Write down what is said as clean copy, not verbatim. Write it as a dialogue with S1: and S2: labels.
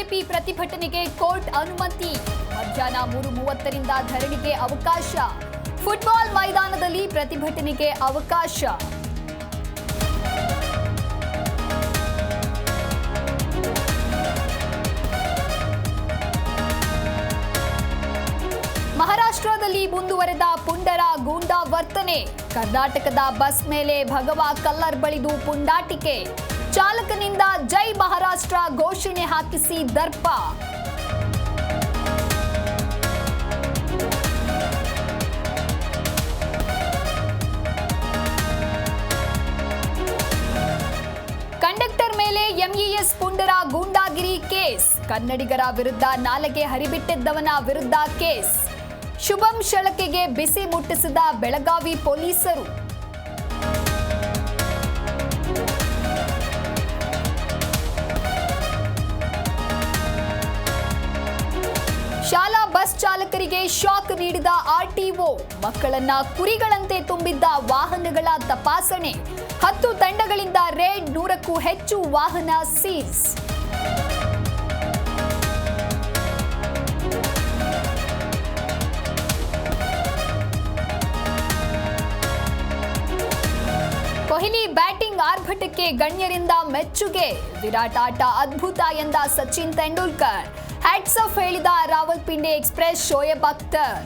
S1: BJP ಪ್ರತಿಭಟನೆಗೆ court ಅನುಮತಿ. ಮಧ್ಯಾಹ್ನ 3:30ರಿಂದ ಧರಣಿಗೆ ಅವಕಾಶ. ಫುಟ್ಬಾಲ್ ಮೈದಾನದಲ್ಲಿ ಪ್ರತಿಭಟನೆಗೆ ಅವಕಾಶ. ಮಹಾರಾಷ್ಟ್ರದಲ್ಲಿ ಮುಂದುವರೆದ ಪುಂಡರ ಗೂಂಡಾ ವರ್ತನೆ. ಕರ್ನಾಟಕದ ಬಸ್ ಮೇಲೆ ಭಗವಾ ಕಲ್ಲರ್ ಬಳಿದು ಪುಂಡಾಟಿಕೆ. ಚಾಲಕನಿಂದ ಜೈ ಮಹಾರಾಷ್ಟ್ರ ಘೋಷಣೆ ಹಾಕಿಸಿ ದರ್ಪ. ಕಂಡಕ್ಟರ್ ಮೇಲೆ ಎಂಇಎಸ್ ಪುಂಡರ ಗೂಂಡಾಗಿರಿ ಕೇಸ್. ಕನ್ನಡಿಗರ ವಿರುದ್ಧ ನಾಲೆಗೆ ಹರಿಬಿಟ್ಟಿದ್ದವನ ವಿರುದ್ಧ ಕೇಸ್. ಶುಭಂ ಶಳಕೆಗೆ ಬಿಸಿ ಮುಟ್ಟಿಸಿದ ಬೆಳಗಾವಿ ಪೊಲೀಸರು. ಶಾಲಾ ಬಸ್ ಚಾಲಕರಿಗೆ ಶಾಕ್ ನೀಡಿದ ಆರ್ಟಿಒ. ಮಕ್ಕಳನ್ನ ಕುರಿಗಳಂತೆ ತುಂಬಿದ್ದ ವಾಹನಗಳ ತಪಾಸಣೆ. 10 ತಂಡಗಳಿಂದ ರೇಡ್, 100ಕ್ಕೂ ಹೆಚ್ಚು ವಾಹನ ಸೀಸ್. ಕೊಹ್ಲಿ ಬ್ಯಾಟಿಂಗ್ ಆರ್ಭಟಕ್ಕೆ ಗಣ್ಯರಿಂದ ಮೆಚ್ಚುಗೆ. ವಿರಾಟ್ ಆಟ ಅದ್ಭುತ ಎಂದ ಸಚಿನ್ ತೆಂಡೂಲ್ಕರ್. ಹ್ಯಾಟ್ಸ್ ಆಫ್ ಹೇಳಿದ ರಾವಲ್ಪಿಂಡಿ ಎಕ್ಸ್‌ಪ್ರೆಸ್ ಶೋಯಬ್ ಅಖ್ತರ್.